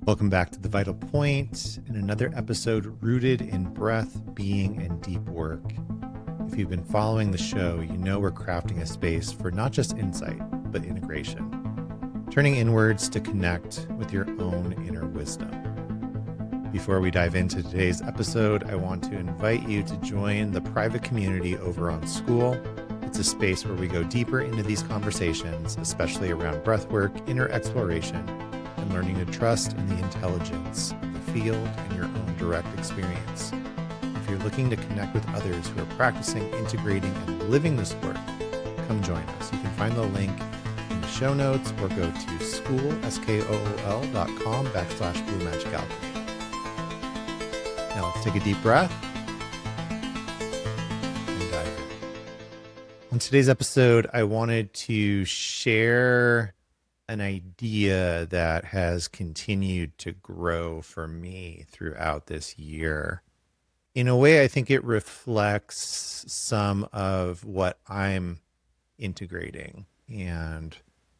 Welcome back to The Vital Point in another episode rooted in breath, being, and deep work. If you've been following the show, you know we're crafting a space for not just insight, but integration, turning inwards to connect with your own inner wisdom. Before we dive into today's episode, I want to invite you to join the private community over on School. It's a space where we go deeper into these conversations, especially around breathwork, inner exploration, and learning to trust in the intelligence of the field and your own direct experience. If you're looking to connect with others who are practicing, integrating, and living this work, come join us. You can find the link in the show notes or go to school.com/Blue Magic Alchemy. Now let's take a deep breath and dive in. On today's episode, I wanted to share an idea that has continued to grow for me throughout this year. In a way, I think it reflects some of what I'm integrating and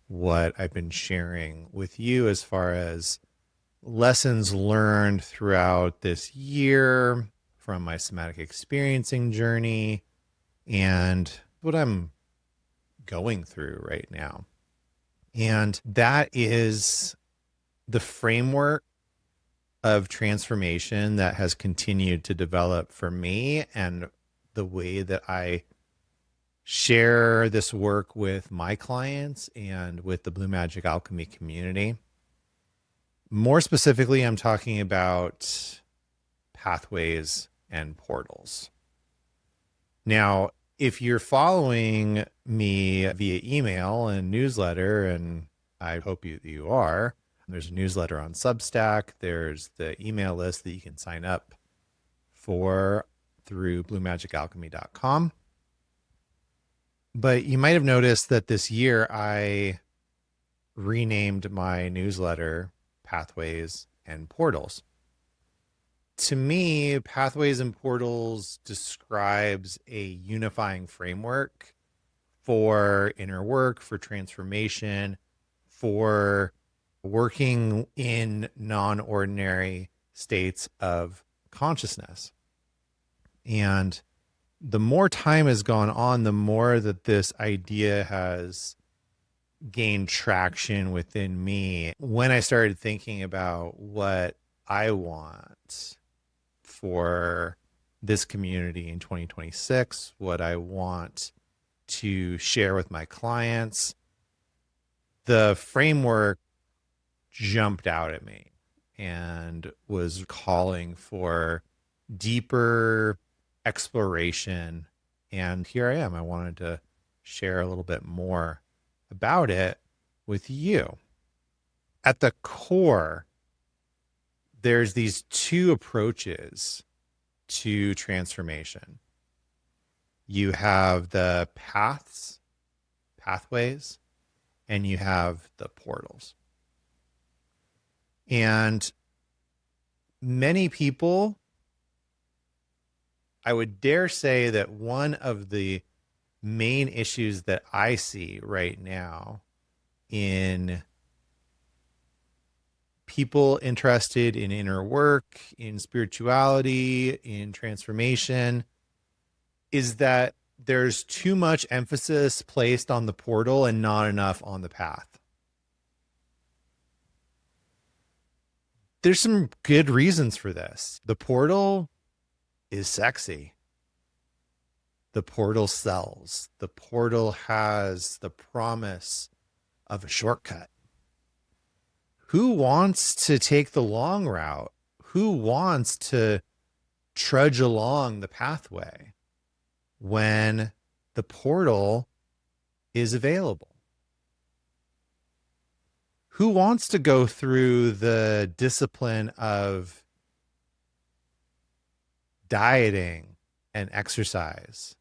what I've been sharing with you as far as lessons learned throughout this year from my somatic experiencing journey and what I'm going through right now. And that is the framework of transformation that has continued to develop for me and the way that I share this work with my clients and with the Blue Magic Alchemy community. More specifically, I'm talking about pathways and portals. Now, if you're following me via email and newsletter, and I hope you are, there's a newsletter on Substack. There's the email list that you can sign up for through bluemagicalchemy.com. But you might have noticed that this year I renamed my newsletter Pathways and Portals. To me, Pathways and Portals describes a unifying framework for inner work, for transformation, for working in non-ordinary states of consciousness. And the more time has gone on, the more that this idea has gained traction within me. When I started thinking about what I want for this community in 2026, what I want to share with my clients, the framework jumped out at me and was calling for deeper exploration. And here I am. I wanted to share a little bit more about it with you. At the core, there's these two approaches to transformation. You have the pathways, and you have the portals. And many people, I would dare say that one of the main issues that I see right now in people interested in inner work, in spirituality, in transformation, is that there's too much emphasis placed on the portal and not enough on the path. There's some good reasons for this. The portal is sexy. The portal sells. The portal has the promise of a shortcut. Who wants to take the long route? Who wants to trudge along the pathway when the portal is available? Who wants to go through the discipline of dieting and exercise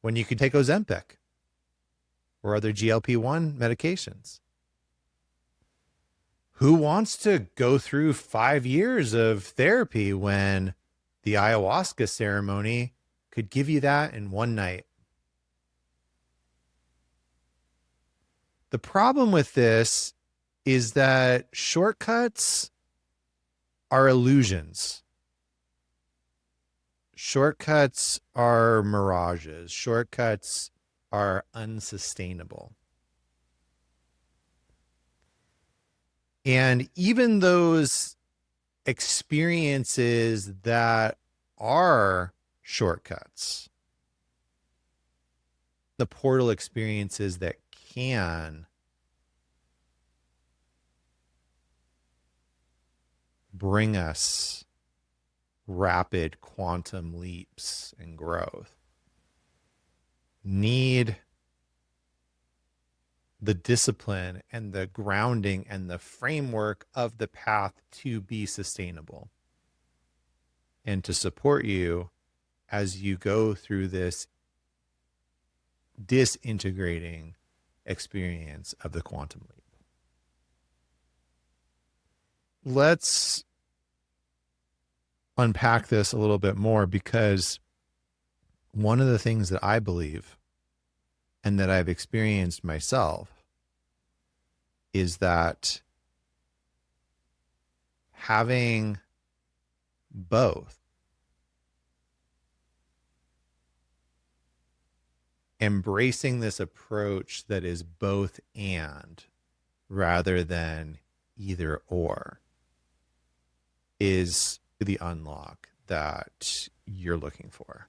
when you could take Ozempic or other GLP-1 medications? Who wants to go through 5 years of therapy when the ayahuasca ceremony could give you that in one night? The problem with this is that shortcuts are illusions. Shortcuts are mirages. Shortcuts are unsustainable. And even those experiences that are shortcuts, the portal experiences that can bring us rapid quantum leaps and growth, need the discipline and the grounding and the framework of the path to be sustainable and to support you as you go through this disintegrating experience of the quantum leap. Let's unpack this a little bit more, because one of the things that I believe and that I've experienced myself is that having both, embracing this approach that is both and rather than either or, is the unlock that you're looking for.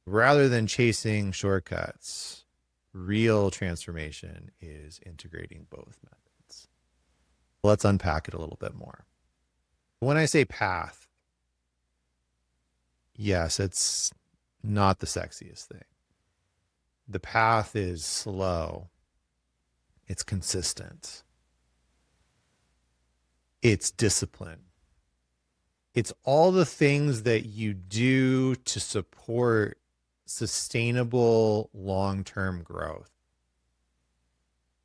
Rather than chasing shortcuts, real transformation is integrating both methods. Let's unpack it a little bit more. When I say path, yes, it's not the sexiest thing. The path is slow. It's consistent. It's discipline. It's all the things that you do to support sustainable long-term growth.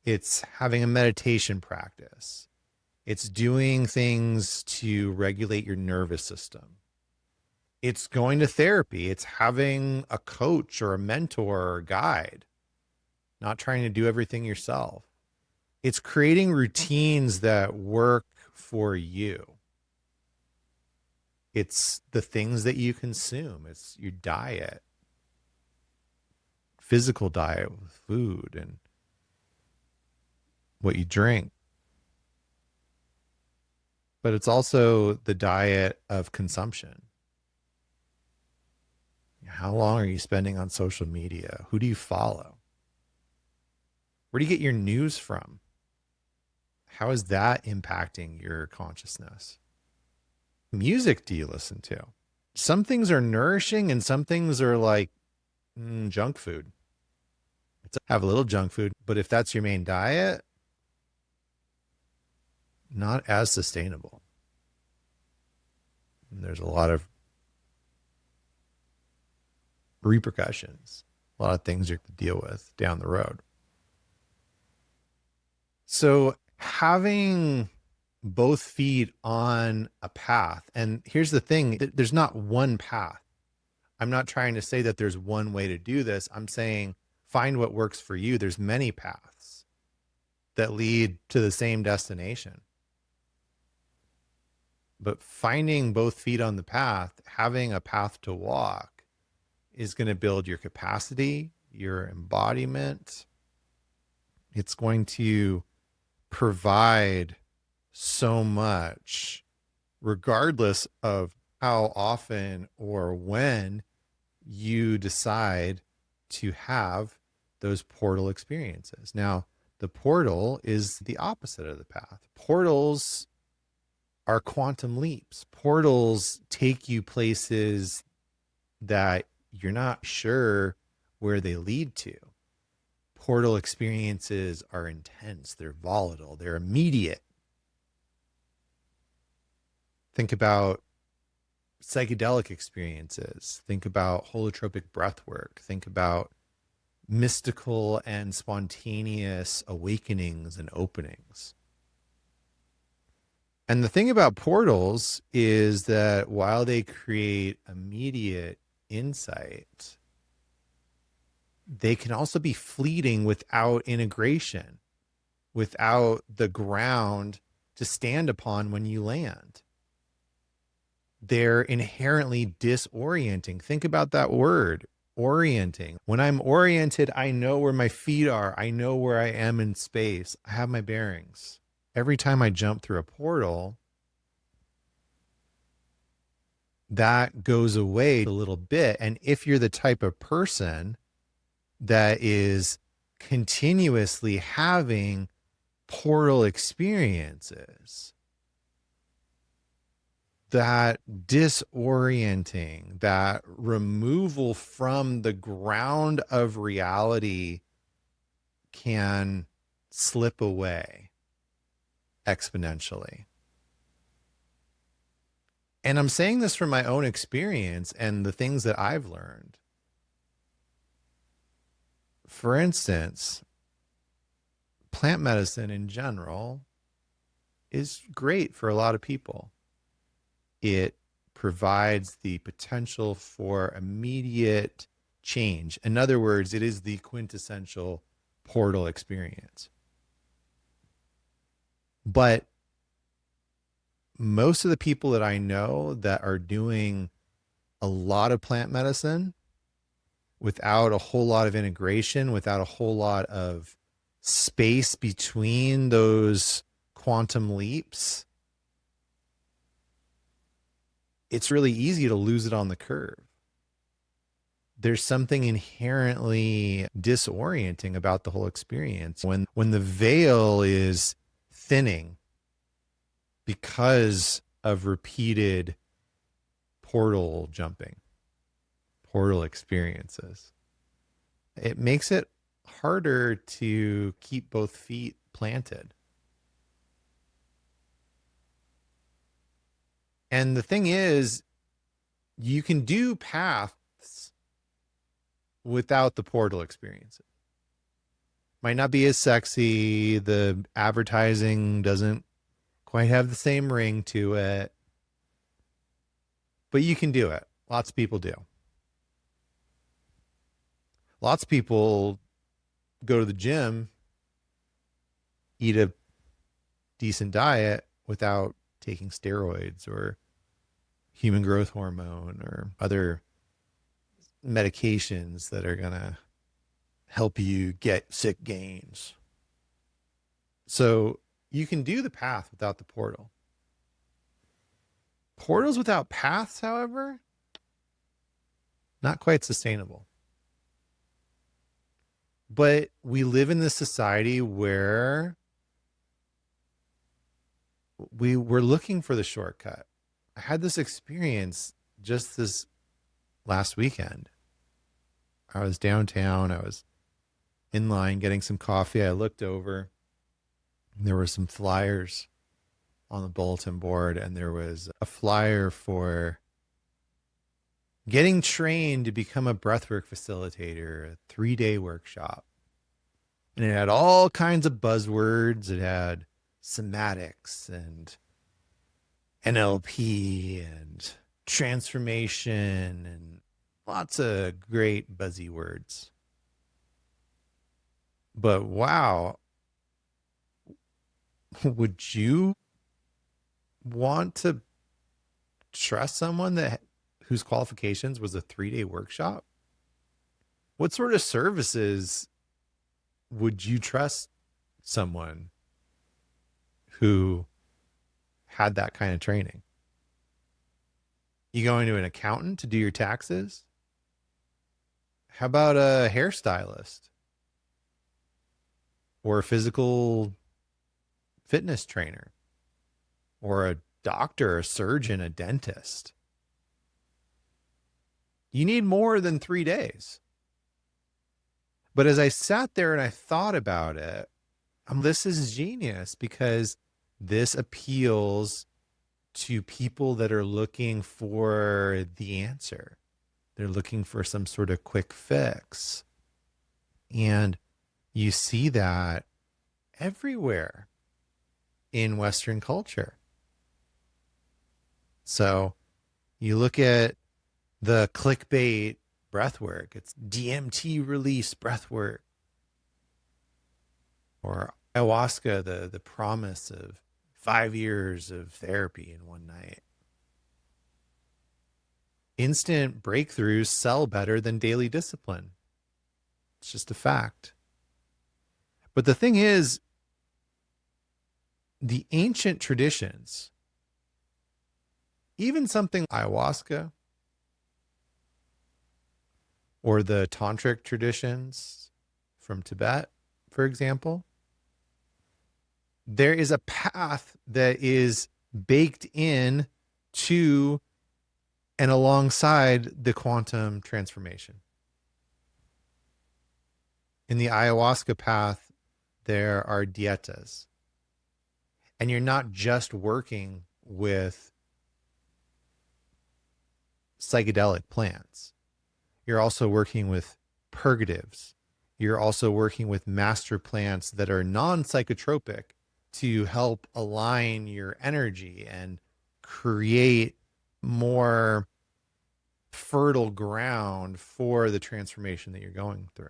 It's having a meditation practice. It's doing things to regulate your nervous system. It's going to therapy. It's having a coach or a mentor or a guide, not trying to do everything yourself. It's creating routines that work for you. It's the things that you consume. It's your diet, physical diet with food and what you drink. But it's also the diet of consumption. How long are you spending on social media? Who do you follow? Where do you get your news from? How is that impacting your consciousness? Music do you listen to? Some things are nourishing and some things are like junk food. It's have a little junk food, but if that's your main diet, not as sustainable. And there's a lot of repercussions, a lot of things you have to deal with down the road. So having both feet on a path, and here's the thing, there's not one path. I'm not trying to say that there's one way to do this. I'm saying find what works for you. There's many paths that lead to the same destination. But finding both feet on the path, having a path to walk, is going to build your capacity, your embodiment. It's going to provide so much, regardless of how often or when you decide to have those portal experiences. Now, the portal is the opposite of the path. Portals are quantum leaps. Portals take you places that you're not sure where they lead to. Portal experiences are intense, they're volatile, they're immediate. Think about psychedelic experiences. Think about holotropic breath work. Think about mystical and spontaneous awakenings and openings. And the thing about portals is that while they create immediate insight, they can also be fleeting without integration, without the ground to stand upon when you land. They're inherently disorienting. Think about that word, orienting. When I'm oriented, I know where my feet are. I know where I am in space. I have my bearings. Every time I jump through a portal, that goes away a little bit. And if you're the type of person that is continuously having portal experiences, that disorienting, that removal from the ground of reality can slip away exponentially. And I'm saying this from my own experience and the things that I've learned. For instance, plant medicine in general is great for a lot of people. It provides the potential for immediate change. In other words, it is the quintessential portal experience. But most of the people that I know that are doing a lot of plant medicine without a whole lot of integration, without a whole lot of space between those quantum leaps, it's really easy to lose it on the curve. There's something inherently disorienting about the whole experience when the veil is thinning because of repeated portal jumping, portal experiences. It makes it harder to keep both feet planted. And the thing is, you can do paths without the portal experiences. Might not be as sexy. The advertising doesn't quite have the same ring to it, but you can do it. Lots of people do. Lots of people go to the gym, eat a decent diet without taking steroids or human growth hormone or other medications that are going to help you get sick gains. So you can do the path without the portal. Portals without paths, however, not quite sustainable. But we live in this society where we're looking for the shortcut. I had this experience just this last weekend. I was downtown. I was in line getting some coffee. I looked over. There were some flyers on the bulletin board, and there was a flyer for getting trained to become a breathwork facilitator, a 3-day workshop. And it had all kinds of buzzwords. It had somatics and NLP and transformation and lots of great buzzy words. But wow, would you want to trust someone whose qualifications was a 3-day workshop? What sort of services would you trust someone who had that kind of training? You going to an accountant to do your taxes? How about a hairstylist or a physical fitness trainer or a doctor, a surgeon, a dentist? You need more than 3 days. But as I sat there and I thought about it, this is genius, because this appeals to people that are looking for the answer. They're looking for some sort of quick fix. And you see that everywhere in Western culture. So you look at the clickbait breathwork, it's DMT release breathwork, or ayahuasca, the promise of 5 years of therapy in one night. Instant breakthroughs sell better than daily discipline. It's just a fact. But the thing is, the ancient traditions, even something ayahuasca or the tantric traditions from Tibet, for example, there is a path that is baked in to and alongside the quantum transformation. In the ayahuasca path, there are dietas. And you're not just working with psychedelic plants. You're also working with purgatives. You're also working with master plants that are non-psychotropic to help align your energy and create more fertile ground for the transformation that you're going through.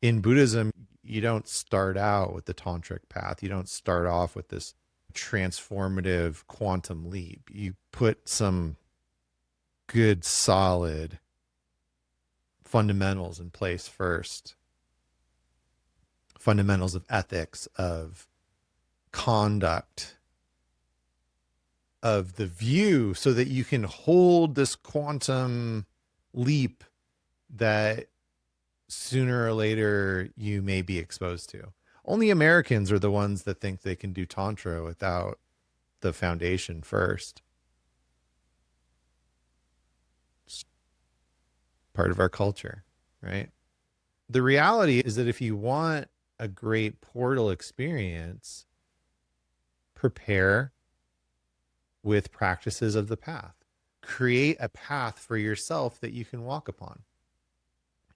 In Buddhism, you don't start out with the tantric path. You don't start off with this transformative quantum leap. You put some good, solid fundamentals in place first. Fundamentals of ethics, of conduct, of the view, so that you can hold this quantum leap that sooner or later you may be exposed to. Only Americans are the ones that think they can do Tantra without the foundation first. It's part of our culture, right? The reality is that if you want a great portal experience, prepare with practices of the path. Create a path for yourself that you can walk upon.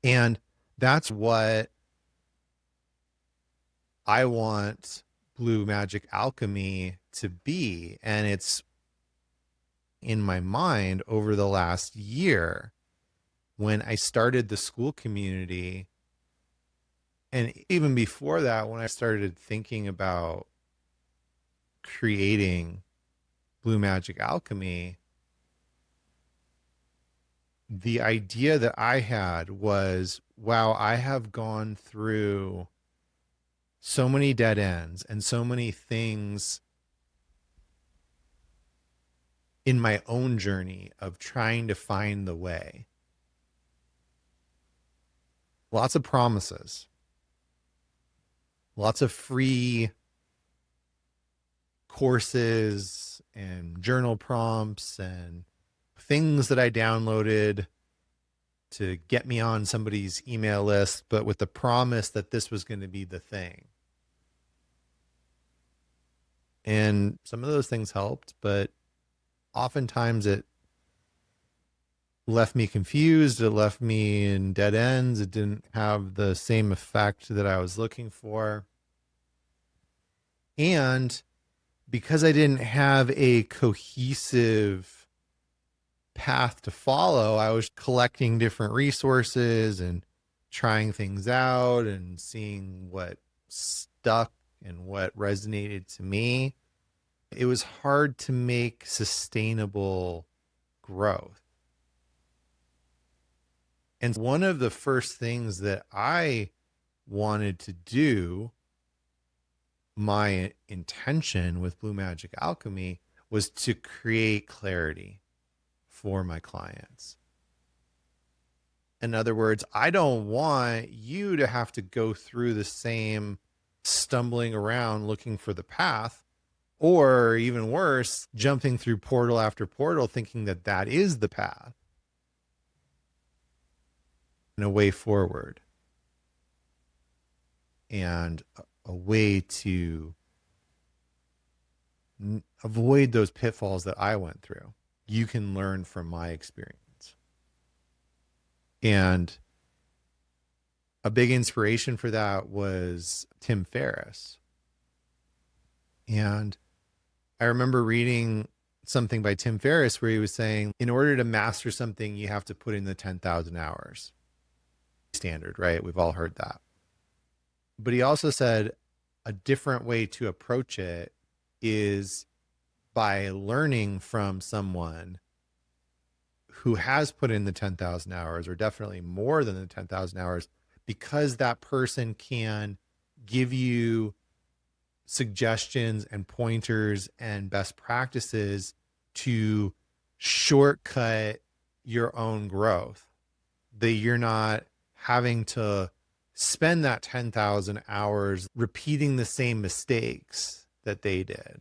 And that's what I want Blue Magic Alchemy to be. And it's in my mind over the last year when I started the school community. And even before that, when I started thinking about creating Blue Magic Alchemy, the idea that I had was, wow, I have gone through so many dead ends and so many things in my own journey of trying to find the way. Lots of promises, lots of free courses and journal prompts and things that I downloaded to get me on somebody's email list, but with the promise that this was going to be the thing. And some of those things helped, but oftentimes it left me confused. It left me in dead ends. It didn't have the same effect that I was looking for. And because I didn't have a cohesive path to follow, I was collecting different resources and trying things out and seeing what stuck and what resonated to me. It was hard to make sustainable growth. And one of the first things that I wanted to do, my intention with Blue Magic Alchemy, was to create clarity for my clients. In other words, I don't want you to have to go through the same stumbling around looking for the path, or even worse, jumping through portal after portal thinking that that is the path and a way forward and a way to avoid those pitfalls that I went through. You can learn from my experience. And a big inspiration for that was Tim Ferriss. And I remember reading something by Tim Ferriss where he was saying, in order to master something, you have to put in the 10,000 hours. Standard, right? We've all heard that. But he also said, a different way to approach it is by learning from someone who has put in the 10,000 hours, or definitely more than the 10,000 hours, because that person can give you suggestions and pointers and best practices to shortcut your own growth, that you're not having to spend that 10,000 hours repeating the same mistakes that they did.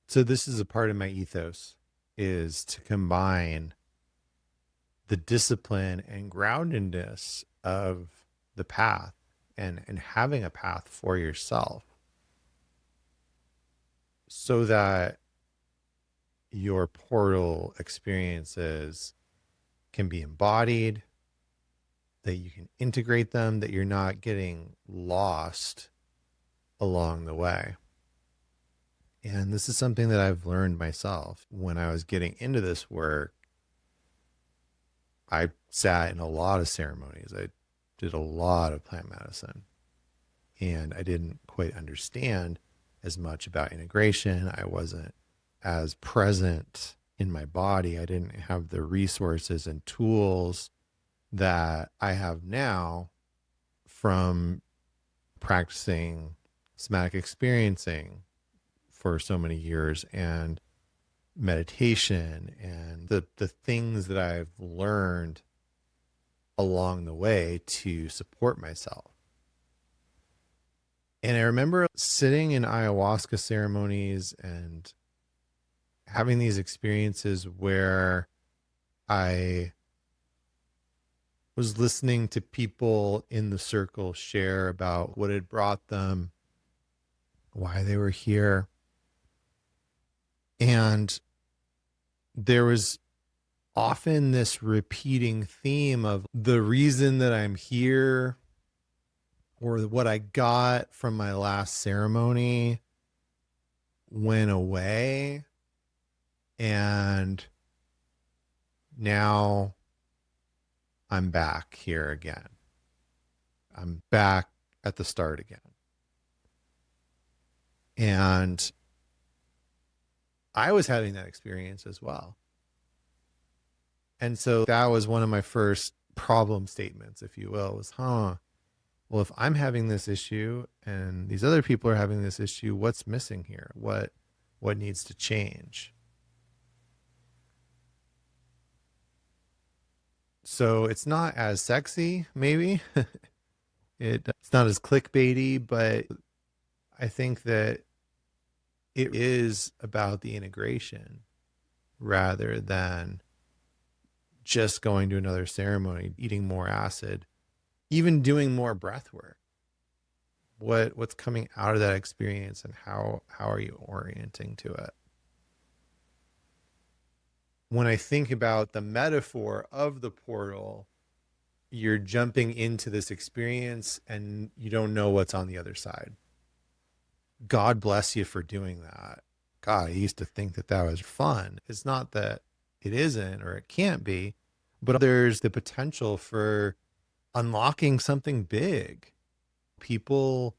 So this is a part of my ethos, is to combine the discipline and groundedness of the path and having a path for yourself, so that your portal experiences can be embodied, that you can integrate them, that you're not getting lost along the way. And this is something that I've learned myself. When I was getting into this work, I sat in a lot of ceremonies. I did a lot of plant medicine, and I didn't quite understand as much about integration. I wasn't as present in my body. I didn't have the resources and tools that I have now from practicing somatic experiencing for so many years, and meditation, and the things that I've learned along the way to support myself. And I remember sitting in ayahuasca ceremonies and having these experiences where I was listening to people in the circle share about what had brought them, why they were here. And there was often this repeating theme of the reason that I'm here, or what I got from my last ceremony, went away, and now I'm back here again. I'm back at the start again. And I was having that experience as well. And so that was one of my first problem statements, if you will, was, well, if I'm having this issue and these other people are having this issue, what's missing here? What needs to change? So it's not as sexy, maybe. It's not as clickbaity, but I think that it is about the integration rather than just going to another ceremony, eating more acid, even doing more breath work. What's coming out of that experience, and how are you orienting to it? When I think about the metaphor of the portal, you're jumping into this experience and you don't know what's on the other side. God bless you for doing that. God, I used to think that was fun. It's not that it isn't, or it can't be, but there's the potential for unlocking something big. People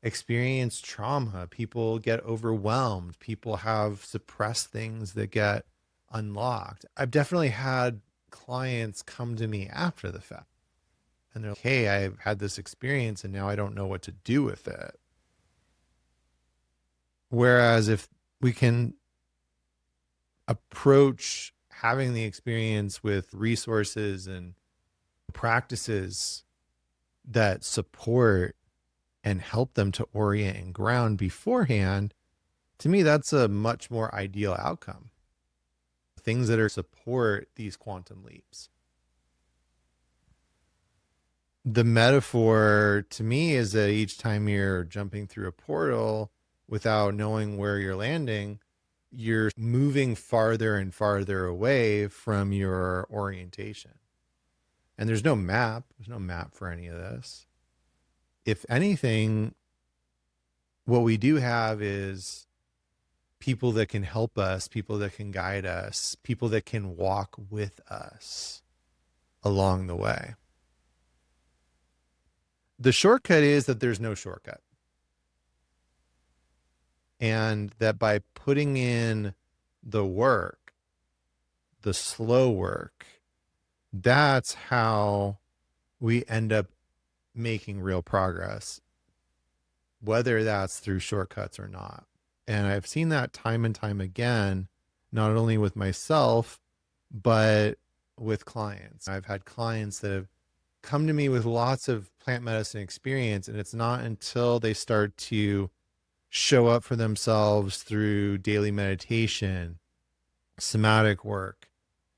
experience trauma. People get overwhelmed. People have suppressed things that get unlocked. I've definitely had clients come to me after the fact, and they're like, hey, I've had this experience and now I don't know what to do with it. Whereas if we can approach having the experience with resources and practices that support and help them to orient and ground beforehand, to me, that's a much more ideal outcome. Things that are support these quantum leaps. The metaphor to me is that each time you're jumping through a portal without knowing where you're landing, you're moving farther and farther away from your orientation. And there's no map. There's no map for any of this. If anything, what we do have is people that can help us, people that can guide us, people that can walk with us along the way. The shortcut is that there's no shortcut. And that by putting in the work, the slow work, that's how we end up making real progress, whether that's through shortcuts or not. And I've seen that time and time again, not only with myself, but with clients. I've had clients that have come to me with lots of plant medicine experience, and it's not until they start to show up for themselves through daily meditation, somatic work,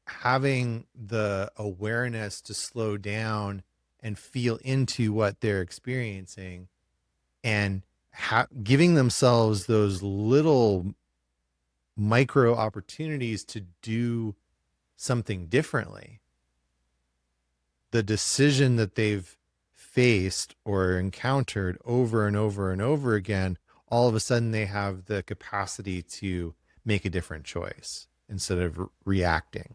having the awareness to slow down and feel into what they're experiencing, and giving themselves those little micro opportunities to do something differently. The decision that they've faced or encountered over and over and over again, all of a sudden they have the capacity to make a different choice instead of reacting.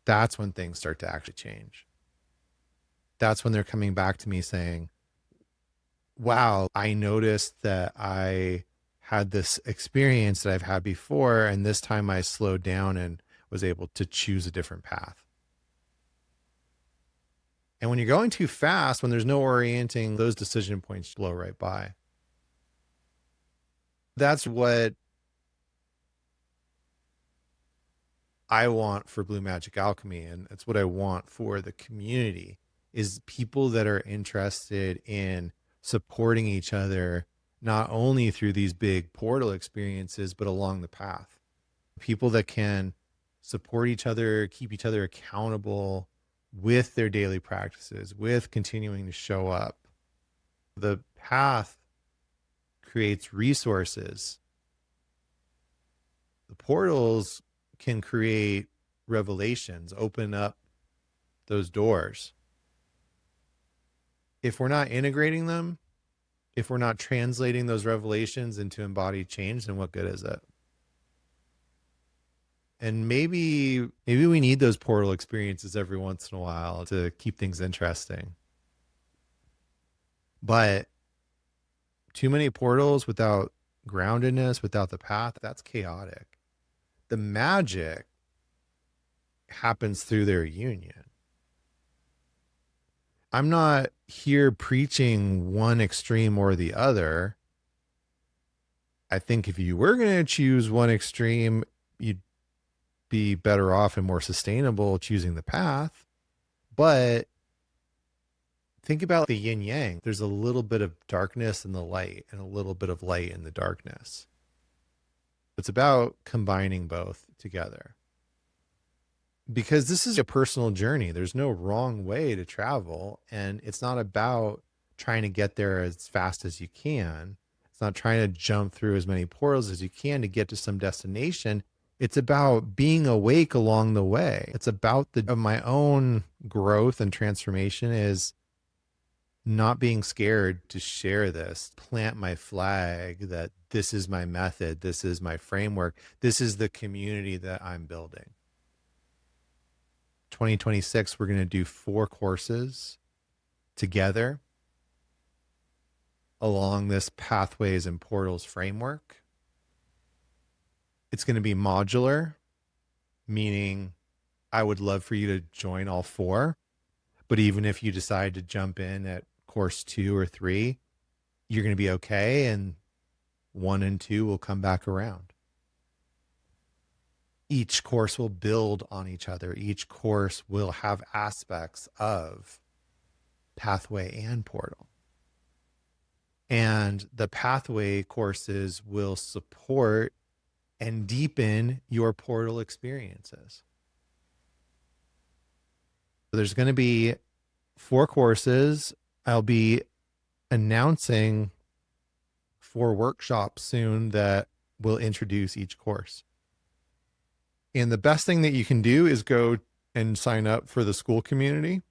That's when things start to actually change. That's when they're coming back to me saying, wow, I noticed that I had this experience that I've had before, and this time I slowed down and was able to choose a different path. And when you're going too fast, when there's no orienting, those decision points blow right by. That's what I want for Blue Magic Alchemy, and it's what I want for the community, is people that are interested in supporting each other, not only through these big portal experiences, but along the path. People that can support each other, keep each other accountable with their daily practices, with continuing to show up. The path creates resources. The portals can create revelations, open up those doors. If we're not integrating them, if we're not translating those revelations into embodied change, then what good is it? And maybe we need those portal experiences every once in a while to keep things interesting. But too many portals without groundedness, without the path, that's chaotic. The magic happens through their union. I'm not here preaching one extreme or the other. I think if you were going to choose one extreme, you'd be better off and more sustainable choosing the path. But think about the yin yang. There's a little bit of darkness in the light and a little bit of light in the darkness. It's about combining both together, because this is a personal journey. There's no wrong way to travel, and it's not about trying to get there as fast as you can. It's not trying to jump through as many portals as you can to get to some destination. It's about being awake along the way. It's about my own growth and transformation is not being scared to share this, plant my flag that this is my method, this is my framework, this is the community that I'm building. 2026, we're going to do 4 courses together along this pathways and portals framework. It's going to be modular, meaning I would love for you to join all 4. But even if you decide to jump in at course 2 or 3, you're going to be okay. And 1 and 2 will come back around. Each course will build on each other. Each course will have aspects of pathway and portal. And the pathway courses will support and deepen your portal experiences. There's going to be 4 courses. I'll be announcing 4 workshops soon that will introduce each course. And the best thing that you can do is go and sign up for the school community,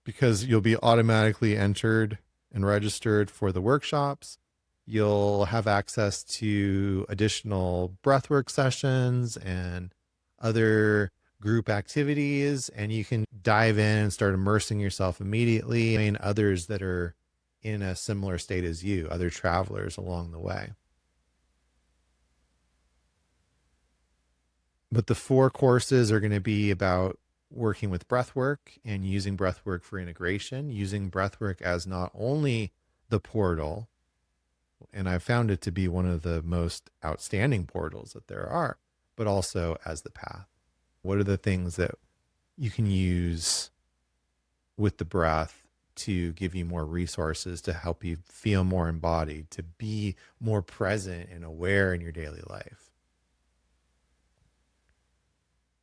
because you'll be automatically entered and registered for the workshops. You'll have access to additional breathwork sessions and other group activities, and you can dive in and start immersing yourself immediately in others that are in a similar state as you, other travelers along the way. But the 4 courses are going to be about working with breath work and using breath work for integration, using breath work as not only the portal, and I found it to be one of the most outstanding portals that there are, but also as the path. What are the things that you can use with the breath to give you more resources to help you feel more embodied, to be more present and aware in your daily life?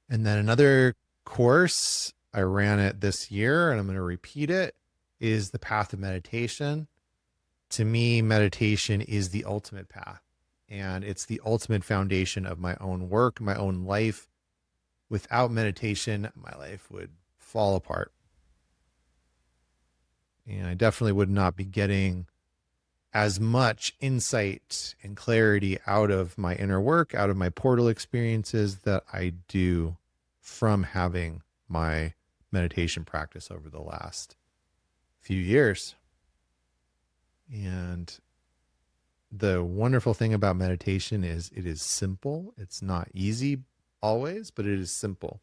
And then another course, I ran it this year and I'm going to repeat it, is the path of meditation. To me, meditation is the ultimate path, and it's the ultimate foundation of my own work, my own life. Without meditation, my life would fall apart. And I definitely would not be getting as much insight and clarity out of my inner work, out of my portal experiences that I do from having my meditation practice over the last few years. And the wonderful thing about meditation is it is simple. It's not easy always, but it is simple.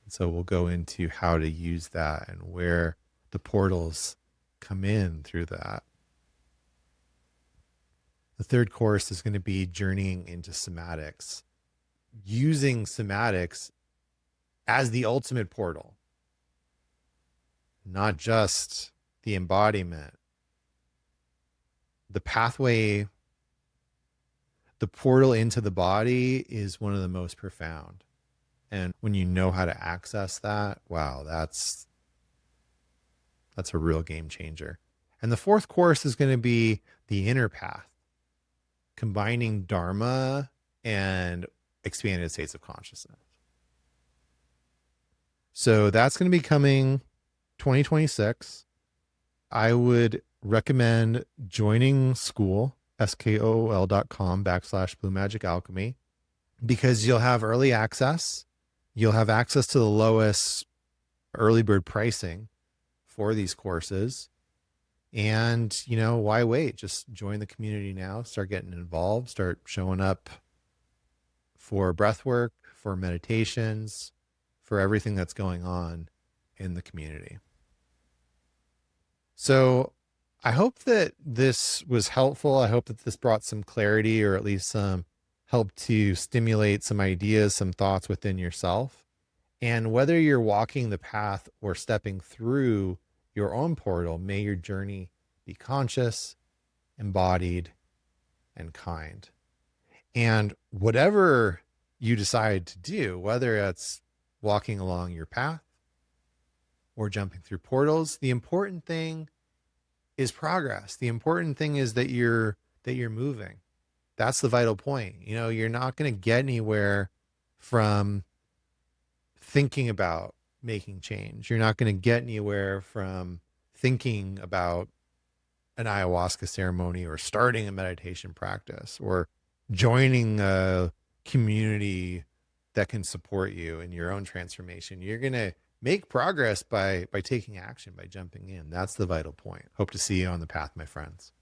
And so we'll go into how to use that and where the portals come in through that. The third course is going to be journeying into somatics, using somatics as the ultimate portal, not just the embodiment. The pathway, the portal into the body is one of the most profound. And when you know how to access that, wow, that's a real game changer. And the fourth course is going to be the inner path, combining Dharma and expanded states of consciousness. So that's going to be coming 2026. I would recommend joining school, skool.com/Blue Magic Alchemy, because you'll have early access. You'll have access to the lowest early bird pricing for these courses. And, why wait? Just join the community now, start getting involved, start showing up for breath work, for meditations, for everything that's going on in the community. So I hope that this was helpful. I hope that this brought some clarity, or at least some help to stimulate some ideas, some thoughts within yourself. And whether you're walking the path or stepping through your own portal, may your journey be conscious, embodied, and kind. And whatever you decide to do, whether it's walking along your path or jumping through portals, the important thing is progress. The important thing is that you're moving. That's the vital point. You're not going to get anywhere from thinking about making change. You're not going to get anywhere from thinking about an ayahuasca ceremony or starting a meditation practice or joining a community that can support you in your own transformation. You're going to make progress by taking action, by jumping in. That's the vital point. Hope to see you on the path, my friends.